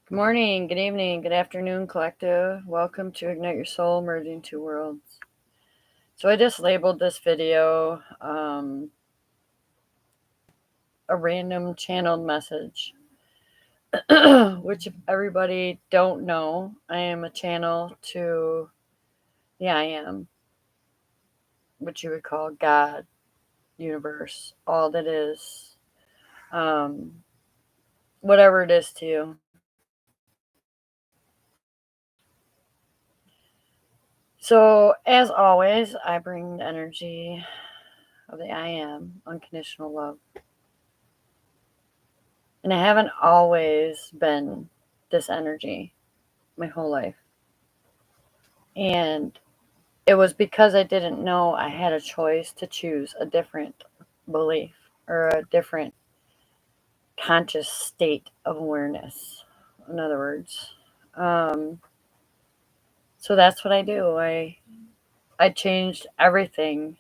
Good morning, good evening, good afternoon, collective. Welcome to Ignite Your Soul, Merging Two Worlds. So I just labeled this video a random channeled message, which if everybody don't know, I am a channel to the I Am, which you would call God, universe, all that is, whatever it is to you. So, as always, I bring the energy of the I Am, unconditional love. And I haven't always been this energy my whole life. And it was because I didn't know I had a choice to choose a different belief or a different conscious state of awareness, in other words. Um, so that's what I do. I changed everything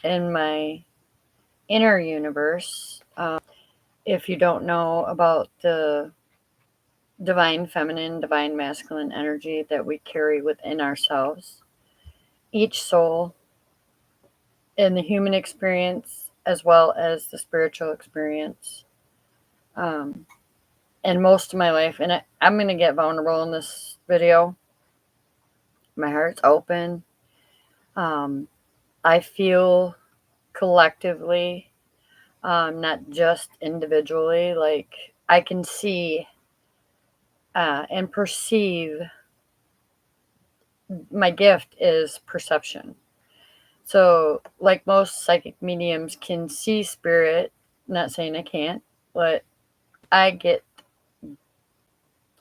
in my inner universe. If you don't know about the divine feminine, divine masculine energy that we carry within ourselves, each soul in the human experience as well as the spiritual experience. Um, and most of my life, and I'm going to get vulnerable in this video. My heart's open. Um, I feel collectively, not just individually. Like I can see and perceive. My gift is perception. So, like most psychic mediums can see spirit, not saying I can't, but I get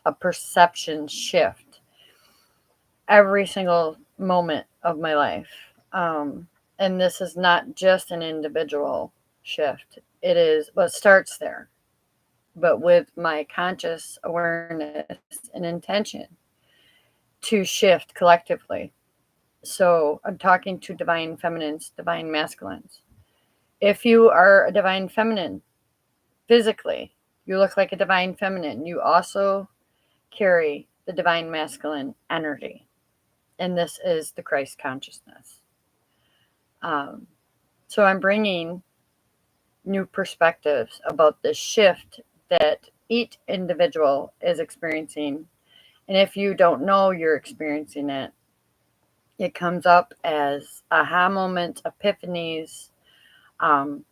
a perception shift every single moment of my life. And this is not just an individual shift, it is what starts there, but with my conscious awareness and intention to shift collectively. So, I'm talking to divine feminines, divine masculines. If you are a divine feminine, physically, you look like a divine feminine. You also carry the divine masculine energy. And this is the Christ consciousness. Um, so I'm bringing new perspectives about the shift that each individual is experiencing. And if you don't know you're experiencing it, it comes up as aha moments, epiphanies, um,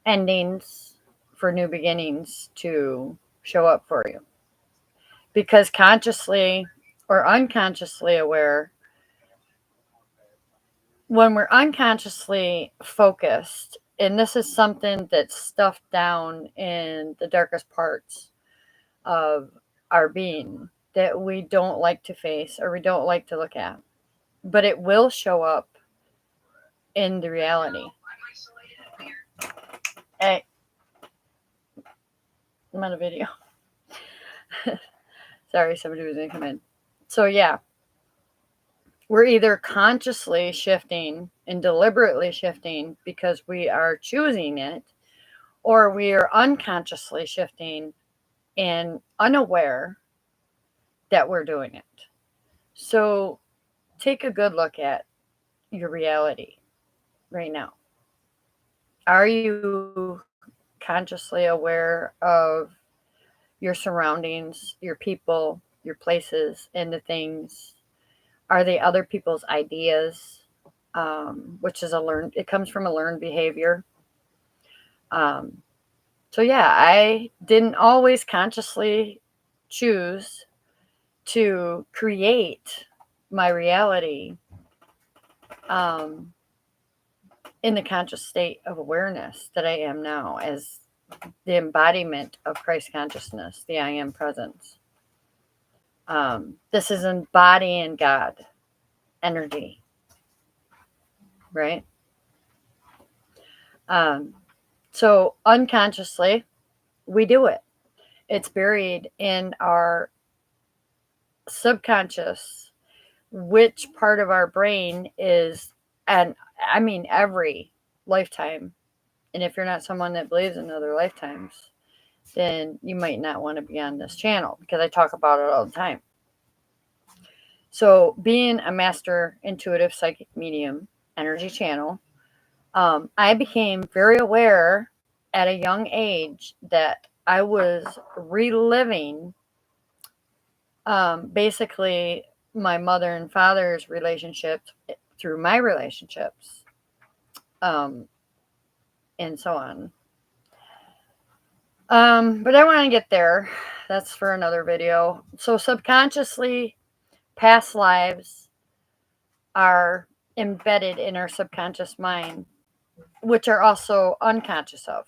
endings for new beginnings to show up for you. Because consciously or unconsciously aware, when we're unconsciously focused, and this is something that's stuffed down in the darkest parts of our being that we don't like to face or we don't like to look at, but it will show up in the reality. Hey, I'm on a video. Sorry, somebody was going to come in. So, yeah, we're either consciously shifting and deliberately shifting because we are choosing it, or we are unconsciously shifting and unaware that we're doing it. So take a good look at your reality right now. Are you consciously aware of your surroundings, your people, your places, and the things? Are they other people's ideas? Which is it comes from a learned behavior. Um, so yeah, I didn't always consciously choose to create my reality um, in the conscious state of awareness that I am now as the embodiment of Christ consciousness, the I am presence. This is embodying God energy, right? Um, so unconsciously, we do it. It's buried in our subconscious, which part of our brain is, and I mean every lifetime. And if you're not someone that believes in other lifetimes, then you might not want to be on this channel because I talk about it all the time. So, being a master intuitive psychic medium energy channel, I became very aware at a young age that I was reliving basically my mother and father's relationships through my relationships, um, and so on. But I want to get there. That's for another video. So, subconsciously, past lives are embedded in our subconscious mind, which are also unconscious of.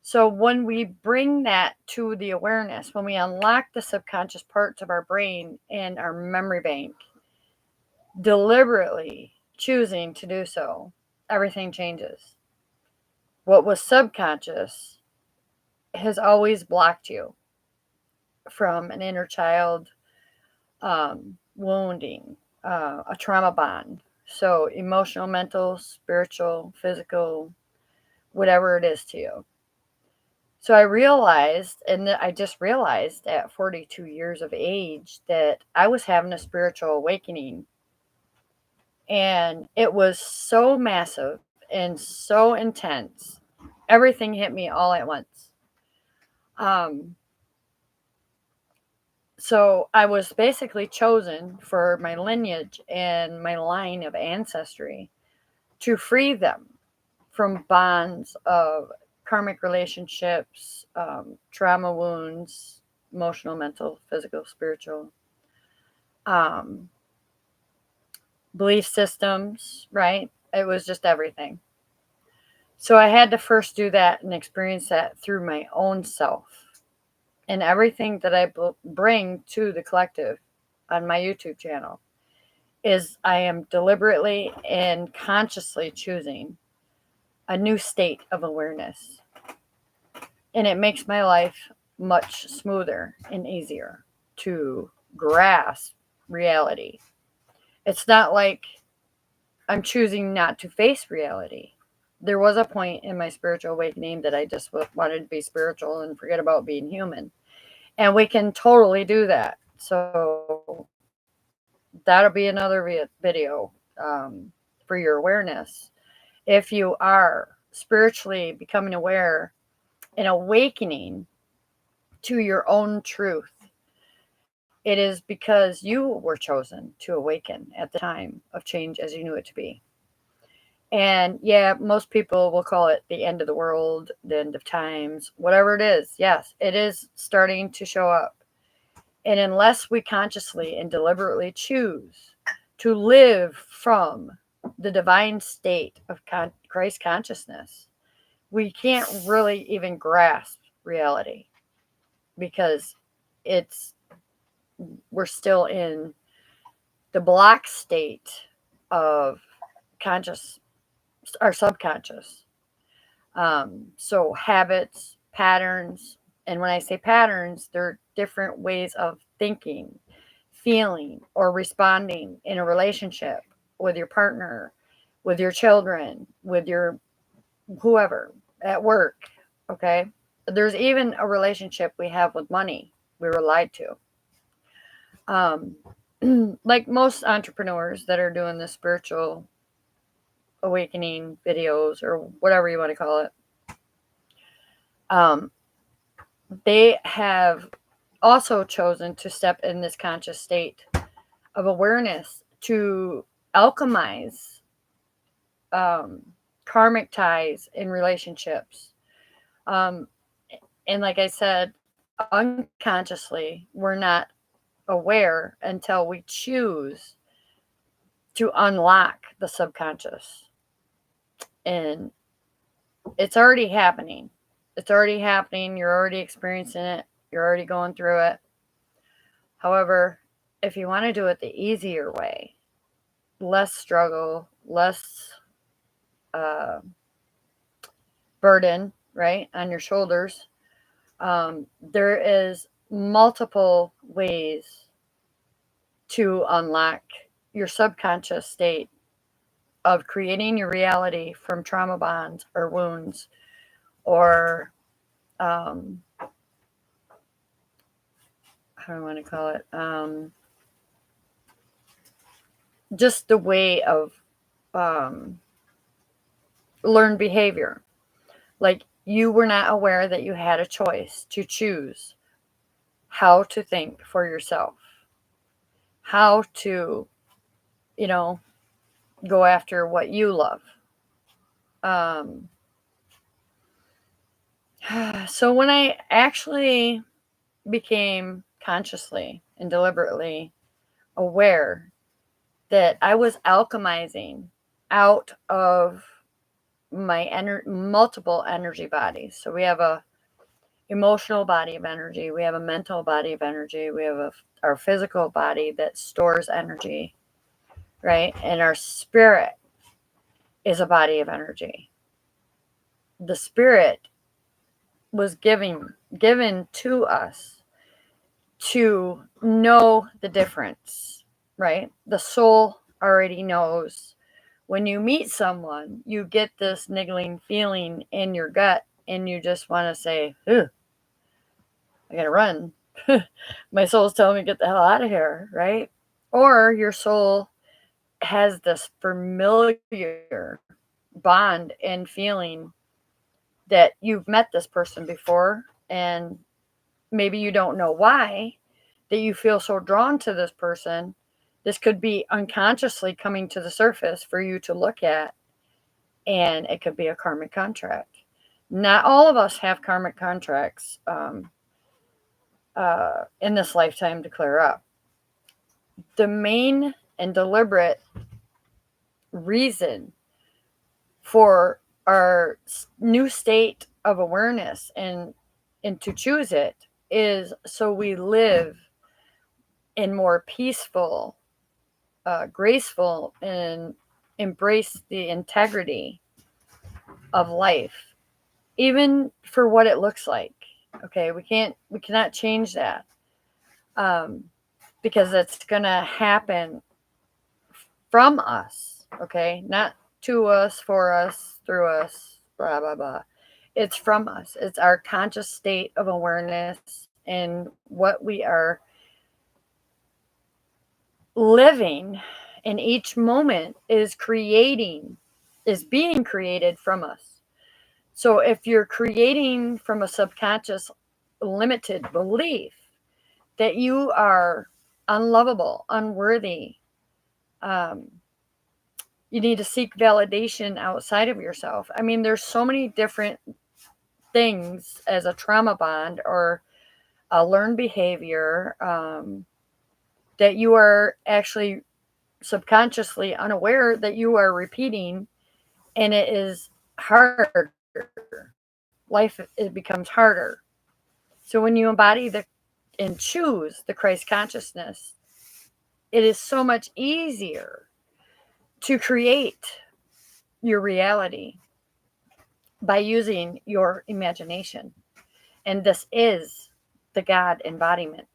So when we bring that to the awareness, when we unlock the subconscious parts of our brain and our memory bank, deliberately choosing to do so, everything changes. What was subconscious has always blocked you from an inner child wounding, a trauma bond. So emotional, mental, spiritual, physical, whatever it is to you. So I realized, and I just realized at 42 years of age, that I was having a spiritual awakening. And it was so massive and so intense. Everything hit me all at once. Um, so I was basically chosen for my lineage and my line of ancestry to free them from bonds of karmic relationships, trauma wounds, emotional, mental, physical, spiritual, um, belief systems, right? It was just everything. So I had to first do that and experience that through my own self. And everything that I bring to the collective on my YouTube channel is I am deliberately and consciously choosing a new state of awareness. And it makes my life much smoother and easier to grasp reality. It's not like I'm choosing not to face reality. There was a point in my spiritual awakening that I just wanted to be spiritual and forget about being human. And we can totally do that. So that'll be another video for your awareness. If you are spiritually becoming aware and awakening to your own truth, it is because you were chosen to awaken at the time of change as you knew it to be. And yeah, most people will call it the end of the world, the end of times, whatever it is. Yes, it is starting to show up. And unless we consciously and deliberately choose to live from the divine state of Christ consciousness, we can't really even grasp reality because it's we're still in the block state of conscious, our subconscious. So habits, patterns, and when I say patterns, they're different ways of thinking, feeling, or responding in a relationship with your partner, with your children, with your whoever at work. Okay. There's even a relationship we have with money we were lied to. Um, like most entrepreneurs that are doing the spiritual awakening videos or whatever you want to call it, um, they have also chosen to step in this conscious state of awareness to alchemize um, karmic ties in relationships. Um, and like I said, unconsciously, we're not aware until we choose to unlock the subconscious. And it's already happening. It's already happening. You're already experiencing it. You're already going through it. However, if you want to do it the easier way, less struggle, less uh, burden, right, on your shoulders, there is multiple ways to unlock your subconscious state of creating your reality from trauma bonds or wounds or how do I want to call it? Just the way of um, learned behavior. Like you were not aware that you had a choice to choose how to think for yourself, how to, you know, go after what you love. Um, so when I actually became consciously and deliberately aware that I was alchemizing out of my multiple energy bodies. So we have a emotional body of energy, we have a mental body of energy, we have our physical body that stores energy, right? And our spirit is a body of energy. The spirit was given to us to know the difference, right? The soul already knows. When you meet someone, you get this niggling feeling in your gut, and you just want to say, "Ugh, I gotta run." My soul's telling me to get the hell out of here, right? Or your soul has this familiar bond and feeling that you've met this person before, and maybe you don't know why that you feel so drawn to this person. This could be unconsciously coming to the surface for you to look at, and it could be a karmic contract. Not all of us have karmic contracts in this lifetime to clear up. The main and deliberate reason for our new state of awareness and to choose it is so we live in more peaceful, graceful, and embrace the integrity of life, even for what it looks like. Okay, we cannot change that, um, because it's gonna happen from us. Okay, not to us, for us, through us, blah blah blah. It's from us. It's our conscious state of awareness and what we are living in each moment is being created from us. So if you're creating from a subconscious limited belief that you are unlovable, unworthy, um, you need to seek validation outside of yourself. I mean, there's so many different things as a trauma bond or a learned behavior that you are actually subconsciously unaware that you are repeating, and it is harder. Life, it becomes harder. So when you embody the and choose the Christ consciousness, it is so much easier to create your reality by using your imagination. And this is the God embodiment.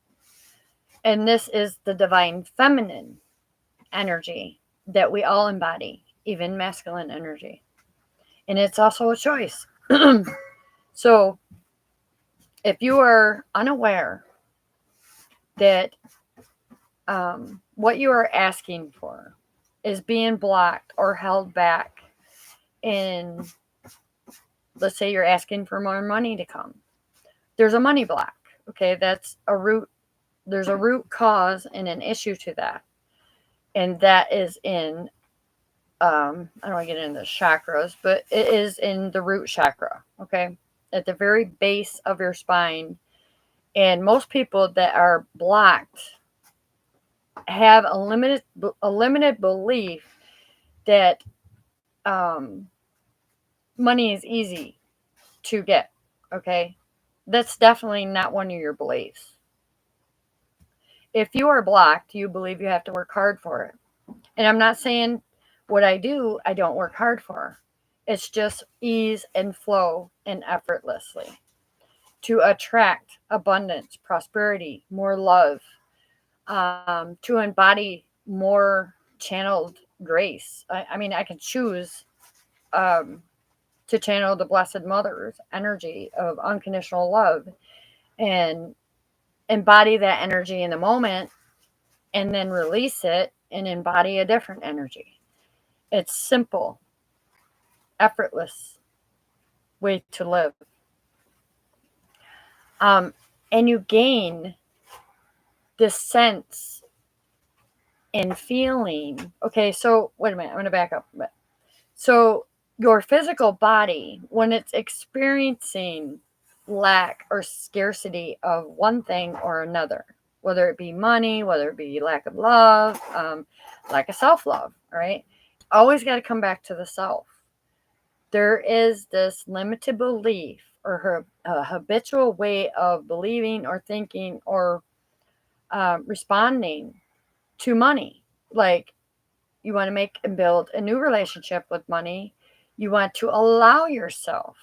And this is the divine feminine energy that we all embody, even masculine energy. And it's also a choice. So if you are unaware that what you are asking for is being blocked or held back, in, let's say you're asking for more money to come, there's a money block. Okay, that's a root. There's a root cause and an issue to that, and that is in I don't want to get into the chakras, but it is in the root chakra. Okay, at the very base of your spine. And most people that are blocked have a limited belief that um, money is easy to get. Okay, that's definitely not one of your beliefs. If you are blocked, you believe you have to work hard for it. And I'm not saying what I do, I don't work hard for. It's just ease and flow and effortlessly to attract abundance, prosperity, more love, to embody more channeled grace. I mean, I can choose um, to channel the Blessed Mother's energy of unconditional love and embody that energy in the moment and then release it and embody a different energy. It's simple, effortless way to live. And you gain this sense and feeling. Okay, so wait a minute, I'm going to back up a bit. So, your physical body, when it's experiencing lack or scarcity of one thing or another, whether it be money, whether it be lack of love, lack of self love, right? Always got to come back to the self. There is this limited belief or a habitual way of believing or thinking or responding to money. Like, you want to make and build a new relationship with money. You want to allow yourself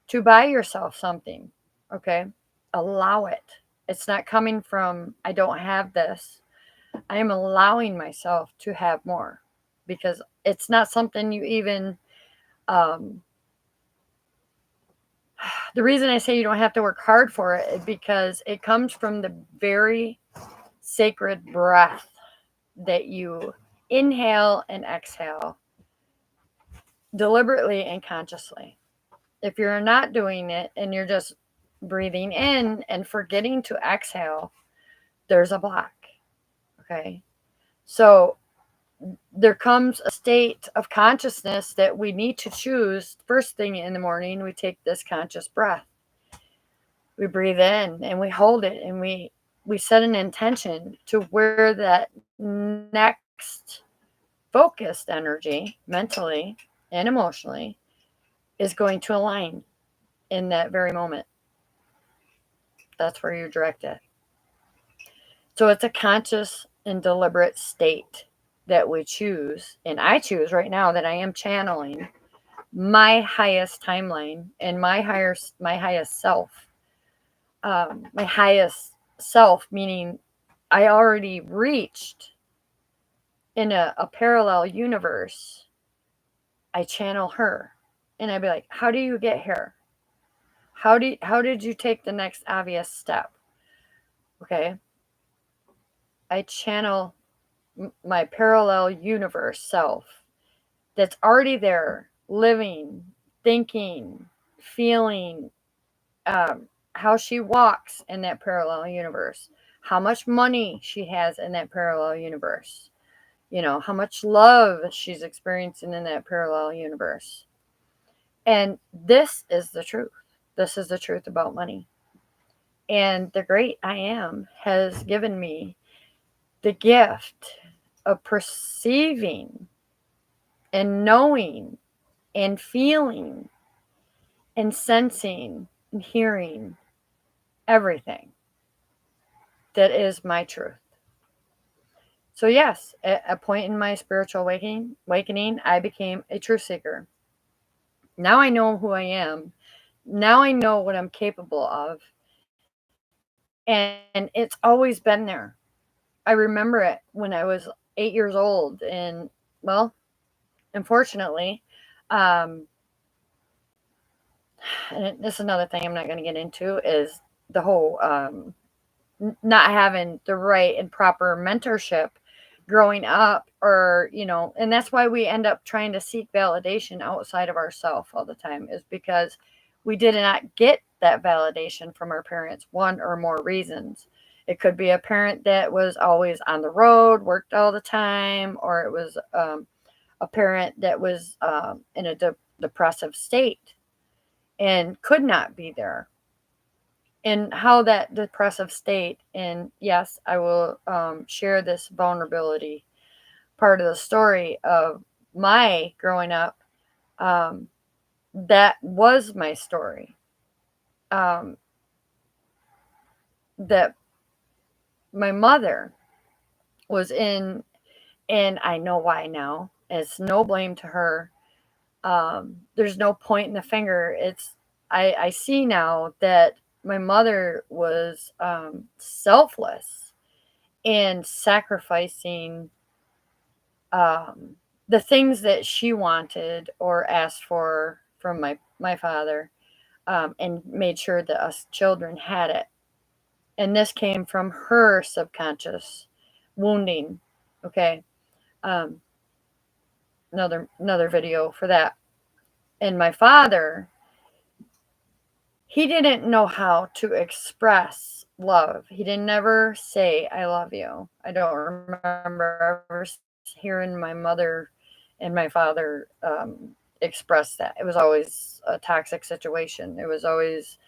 to buy yourself something. Okay? Allow it. It's not coming from, I don't have this. I am allowing myself to have more because it's not something you even, um, the reason I say you don't have to work hard for it is because it comes from the very sacred breath that you inhale and exhale deliberately and consciously. If you're not doing it and you're just breathing in and forgetting to exhale, there's a block. Okay. So there comes a state of consciousness that we need to choose. First thing in the morning, we take this conscious breath. We breathe in and we hold it and we set an intention to where that next focused energy, mentally and emotionally, is going to align in that very moment. That's where you direct it. So it's a conscious and deliberate state that we choose. And I choose right now that I am channeling my highest timeline and my highest self. My highest self, meaning I already reached in a parallel universe. I channel her. And I'd be like, how do you get here? How did you take the next obvious step? Okay. I channel my parallel universe self that's already there, living, thinking, feeling, how she walks in that parallel universe, how much money she has in that parallel universe, how much love she's experiencing in that parallel universe. And this is the truth. This is the truth about money. And the great I am has given me the gift of perceiving and knowing and feeling and sensing and hearing everything that is my truth. So yes, at a point in my spiritual awakening, I became a truth seeker. Now I know who I am. Now I know what I'm capable of. And it's always been there. I remember it when I was 8 years old. And, well, unfortunately, um, and this is another thing I'm not going to get into, is the whole not having the right and proper mentorship growing up, or and that's why we end up trying to seek validation outside of ourselves all the time, is because we did not get that validation from our parents. One or more reasons. It could be a parent that was always on the road, worked all the time, or it was a parent that was in a depressive state and could not be there. And how that depressive state, and yes, I will share this vulnerability part of the story of my growing up. Um, that was my story. Um, that my mother was in, and I know why now. It's no blame to her. There's no pointing the finger. I see now that my mother was selfless and sacrificing um, the things that she wanted or asked for from my father, and made sure that us children had it. And this came from her subconscious wounding. Okay. Um, another video for that. And my father, he didn't know how to express love. He didn't never say, I love you. I don't remember ever hearing my mother and my father express that. It was always a toxic situation. It was always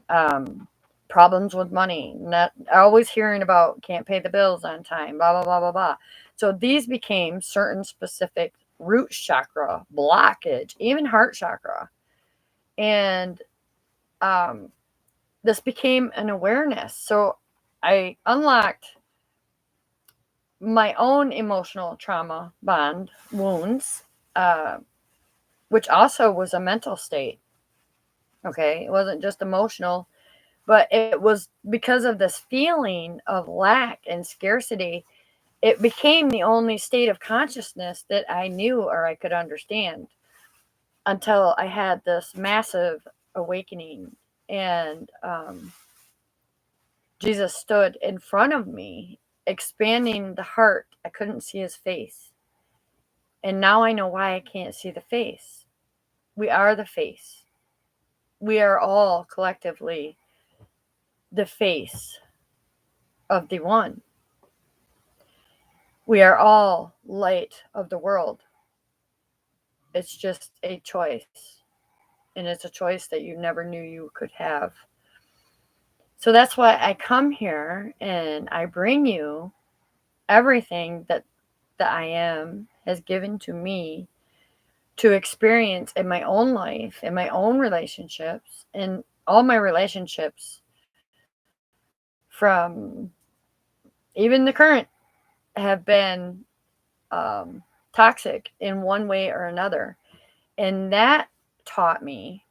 um, problems with money. Not always hearing about can't pay the bills on time, blah, blah, blah, blah, blah. So these became certain specific root chakra blockage, even heart chakra. And um, this became an awareness. So I unlocked my own emotional trauma bond wounds, uh, which also was a mental state. Okay. It wasn't just emotional, but it was because of this feeling of lack and scarcity. It became the only state of consciousness that I knew or I could understand until I had this massive awakening. And Jesus stood in front of me, expanding the heart. I couldn't see his face. And now I know why I can't see the face. We are the face. We are all collectively the face of the one. We are all light of the world. It's just a choice. And it's a choice that you never knew you could have. So that's why I come here and I bring you everything that the I am has given to me to experience in my own life, in my own relationships, and all my relationships from even the current have been toxic in one way or another. And that taught me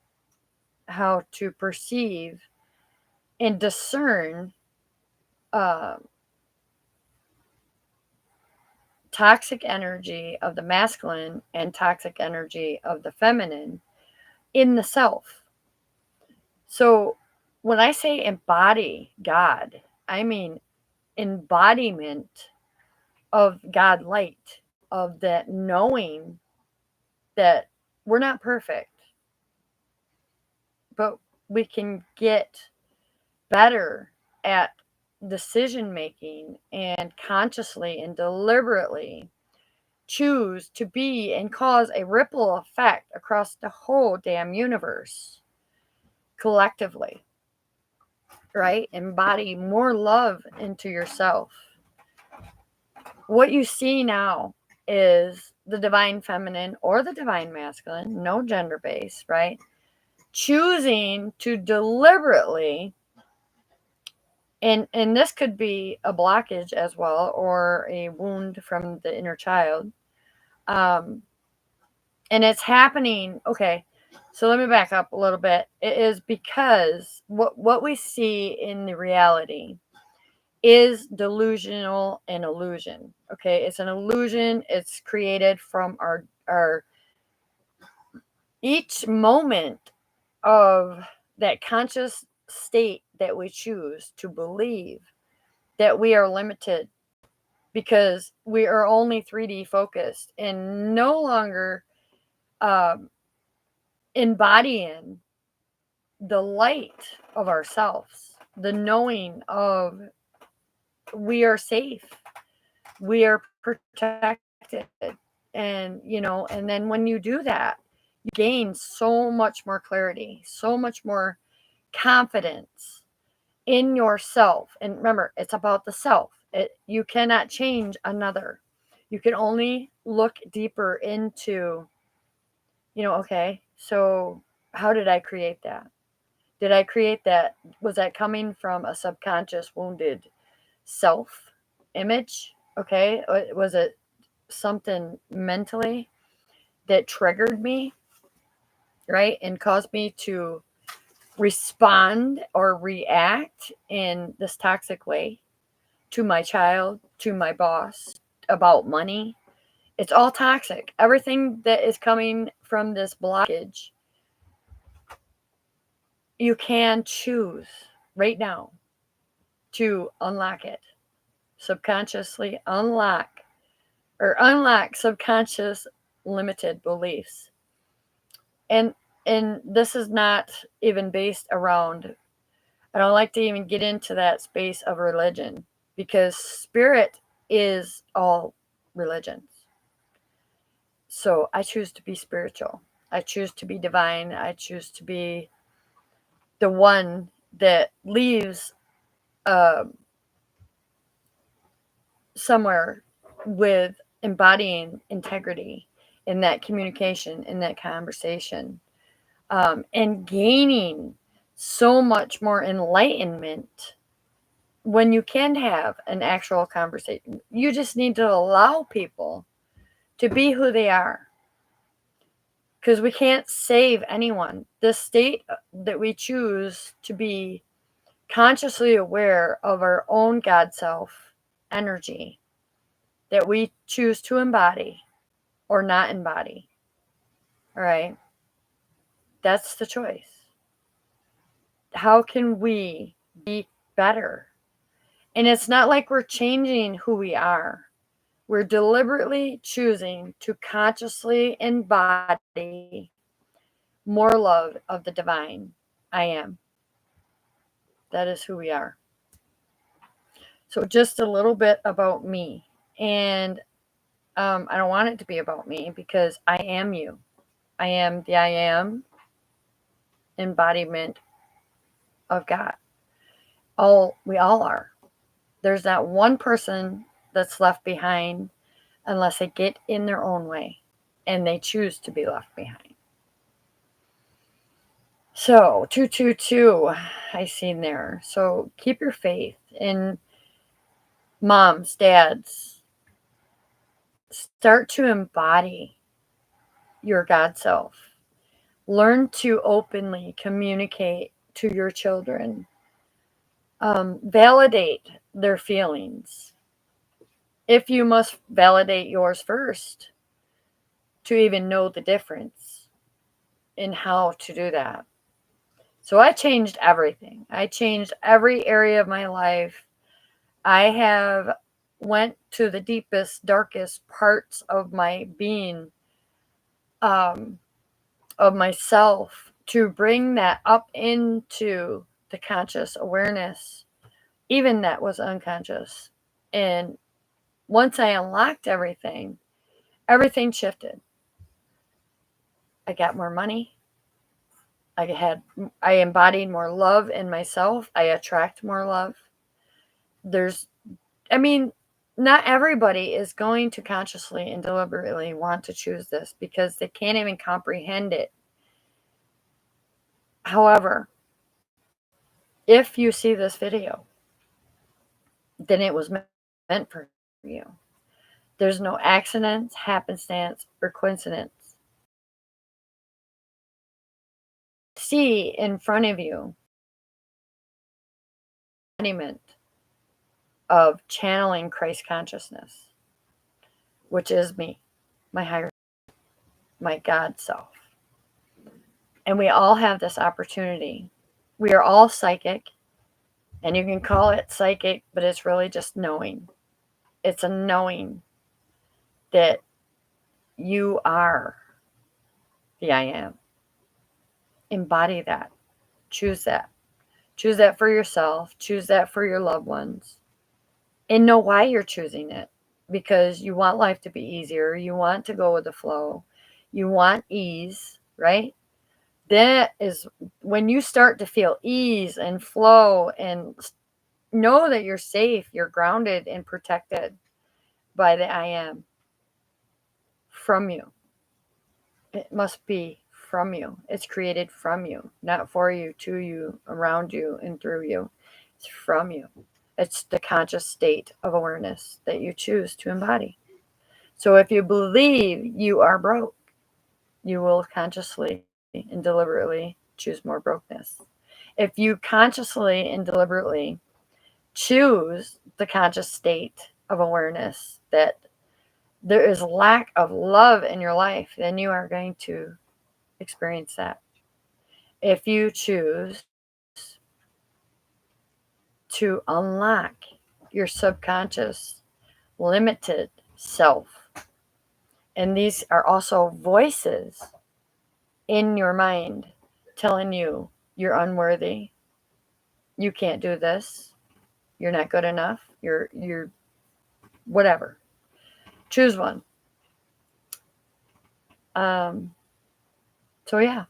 how to perceive and discern uh, toxic energy of the masculine and toxic energy of the feminine in the self. So when I say embody God, I mean embodiment of God light, of that knowing that we're not perfect, but we can get better at decision making and consciously and deliberately choose to be and cause a ripple effect across the whole damn universe collectively, right? Embody more love into yourself. What you see now is the divine feminine or the divine masculine, no gender base, right? Choosing to deliberately, and this could be a blockage as well or a wound from the inner child. Um, and it's happening. Okay, so let me back up a little bit. It is because what we see in the reality is delusional and illusion. Okay, it's an illusion. It's created from our each moment of that conscious state that we choose to believe that we are limited because we are only 3D focused and no longer um, embodying the light of ourselves, the knowing of we are safe, we are protected. And, and then when you do that, you gain so much more clarity, so much more confidence in yourself. And remember, it's about the self. You cannot change another. You can only look deeper into, okay, so how did I create that? Did I create that? Was that coming from a subconscious wounded self image? Okay. Was it something mentally that triggered me, right? And caused me to respond or react in this toxic way to my child, to my boss, about money? It's all toxic. Everything that is coming from this blockage, you can choose right now to unlock it. Subconsciously unlock subconscious limited beliefs. And this is not even based around, I don't like to even get into that space of religion, because spirit is all religions. So I choose to be spiritual. I choose to be divine. I choose to be the one that leaves uh, somewhere with embodying integrity in that communication, in that conversation, and gaining so much more enlightenment when you can have an actual conversation. You just need to allow people to be who they are, because we can't save anyone. The state that we choose to be consciously aware of our own God self energy that we choose to embody or not embody. All right. That's the choice. How can we be better? And it's not like we're changing who we are. We're deliberately choosing to consciously embody more love of the divine I am. That is who we are. So, just a little bit about me. And I don't want it to be about me, because I am you. I am the I am embodiment of God. We all are. There's not one person that's left behind unless they get in their own way and they choose to be left behind. So 222, I seen there. So keep your faith. And moms, dads, start to embody your God self. Learn to openly communicate to your children. Validate their feelings. If you must validate yours first to even know the difference in how to do that. So I changed everything. I changed every area of my life. I have went to the deepest, darkest parts of my being, um, of myself, to bring that up into the conscious awareness, even that was unconscious. And once I unlocked everything, everything shifted. I got more money. I embodied more love in myself. I attract more love. There's, I mean, not everybody is going to consciously and deliberately want to choose this because they can't even comprehend it. However, if you see this video, then it was meant for you. There's no accidents, happenstance, or coincidence. See in front of you embodiment of channeling Christ consciousness, which is me, my higher, my God self. And we all have this opportunity. We are all psychic, and you can call it psychic, but it's really just knowing. It's a knowing that you are the I am. Embody that. Choose that. Choose that for yourself. Choose that for your loved ones. And know why you're choosing it. Because you want life to be easier. You want to go with the flow. You want ease, right? That is when you start to feel ease and flow and know that you're safe, you're grounded and protected by the I am from you. It must be from you. It's created from you, not for you, to you, around you, and through you. It's from you. It's the conscious state of awareness that you choose to embody. So if you believe you are broke, you will consciously and deliberately choose more brokenness. If you consciously and deliberately choose the conscious state of awareness that there is lack of love in your life, then you are going to experience that. If you choose to to unlock your subconscious limited self. And these are also voices in your mind telling you you're unworthy, you can't do this, you're not good enough, you're whatever. Choose one. Um, so yeah,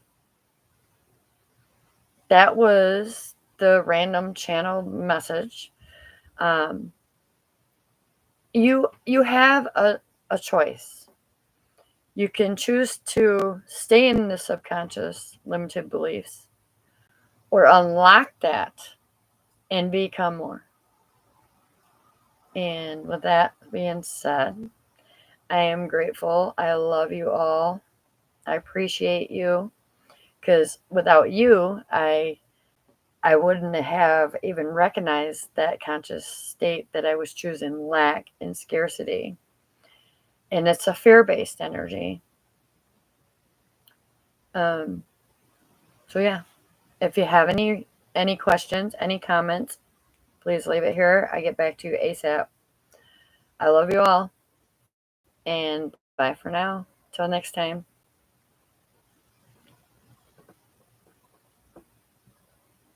that was the random channel message. Um, you have a choice. You can choose to stay in the subconscious limited beliefs or unlock that and become more. And with that being said, I am grateful. I love you all. I appreciate you because without you, I wouldn't have even recognized that conscious state that I was choosing lack and scarcity. And it's a fear-based energy. Um, so yeah, if you have any questions, any comments, please leave it here. I get back to you ASAP. I love you all, and bye for now. Till next time.